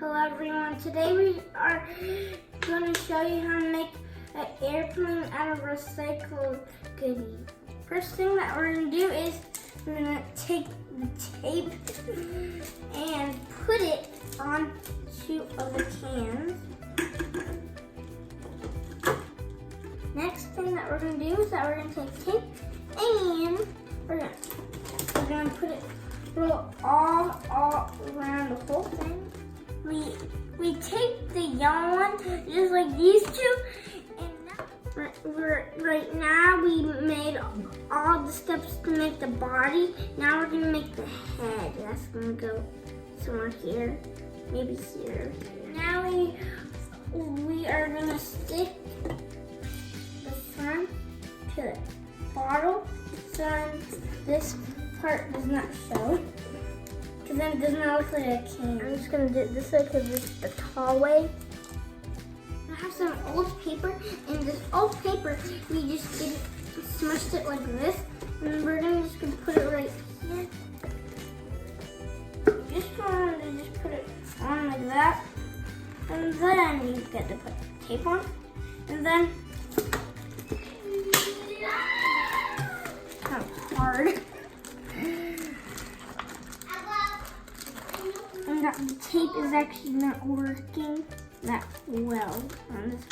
Hello everyone, today we are going to show you how to make an airplane out of recycled goodie. First thing that we're going to do is we're going to take the tape and put it on two of the cans. Next thing that we're going to do is that we're going to take tape and we're going to put it roll all around the whole thing. We take the yellow one, just like these two, and right now we made all the steps to make the body. Now we're gonna make the head. That's gonna go somewhere here, maybe here. Now we are gonna stick the front to the bottle, so this part does not show. Because then it does not look like a can. I'm just going to do it this way because it's the tall way. I have some old paper, and this old paper, we just smushed it like this. And we're just going to put it right here. Just want to just put it on like that. And then you get to put tape on. And then, kind of hard. And the tape is actually not working that well on this.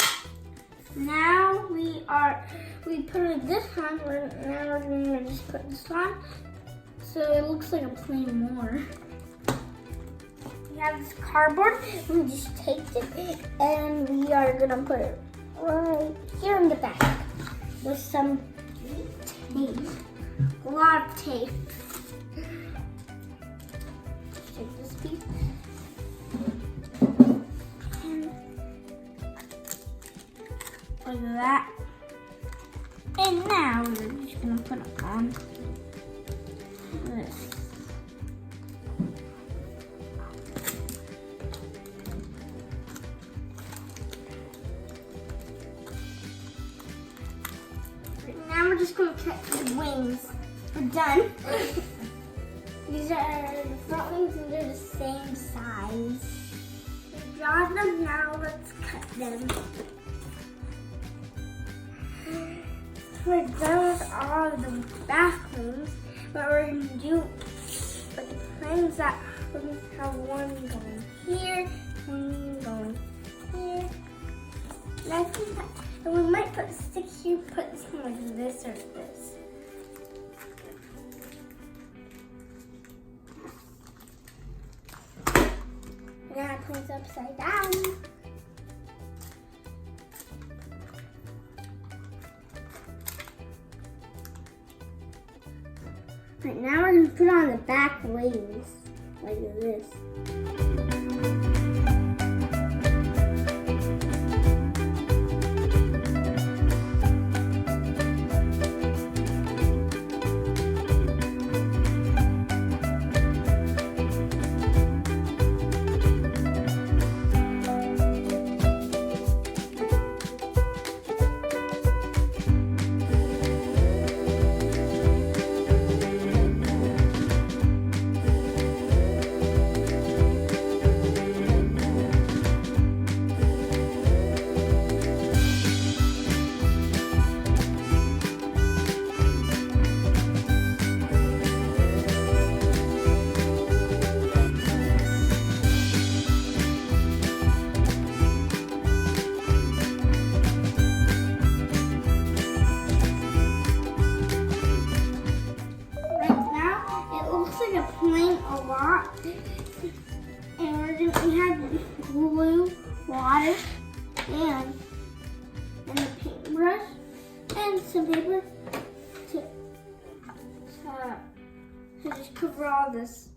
Now we put this on. Now we're gonna just put this on, so it looks like a plain more. We have this cardboard. We just taped it, and we are gonna put it right here in the back with some tape, a lot of tape. Take this piece. Like that. And now we're just gonna put it on this. Right now we're just gonna cut the wings. We're done. These are the front wings and they're the same size. We drawn them, now let's cut them. We're done with all of the back wings, but we're going to do the planes that we're going to have one going here, one going here. And I think that, and we might put a stick here, put something like this or this. We're going to put it upside down. Right now we're going to put on the back wings, like this. A lot, and we have glue, water, and a paintbrush, and some paper to just cover all this.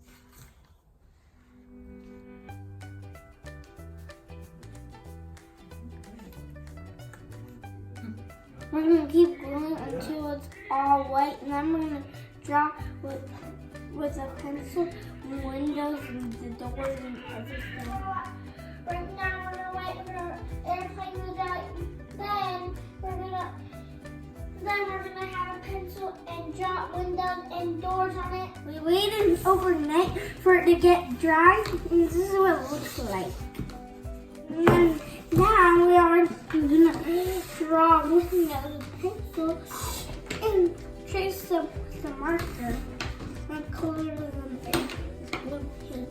We're gonna keep gluing until it's all white, and then we're gonna draw with a pencil, the windows and the doors and everything. Right now we're gonna wait for our airplane to die. Then we're gonna have a pencil and draw windows and doors on it. We waited overnight for it to get dry, and this is what it looks like. And now we are gonna draw with the pencil and trace them with the marker and color them in blue paint.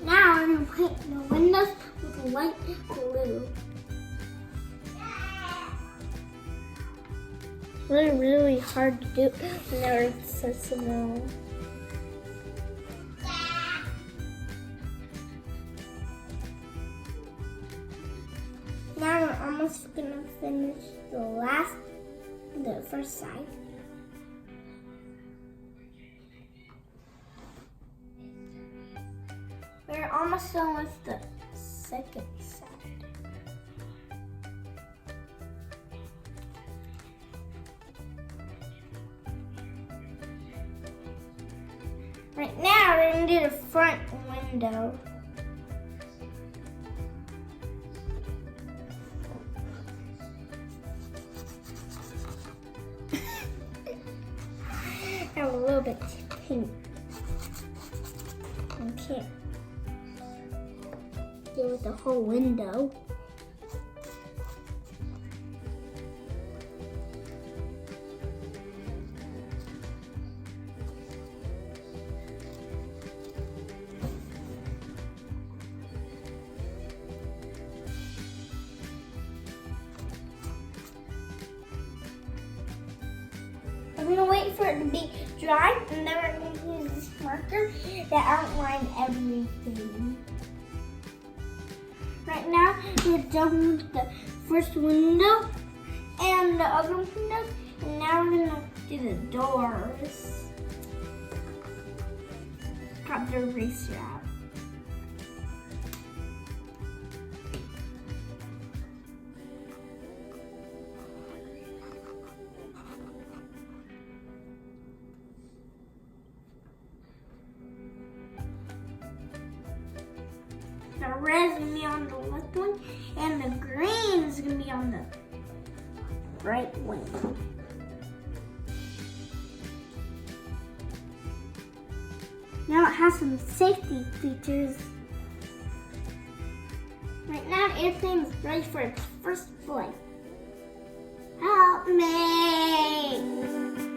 Now I'm going to paint the windows with light blue. Really hard to do when they're accessible. Now I'm almost going to finish the first side. We're almost done with the second side. Right now, we're going to do the front window. I have a little bit pink. Okay. Do with the whole window. I'm gonna wait for it to be dry, and then we're gonna use this marker to outline everything. Right now, we're done with the first window and the other windows, and now we're gonna do the doors. Got the eraser out. The red is going to be on the left one, and the green is going to be on the right one. Now it has some safety features. Right now, the airplane is ready for its first flight. Help me!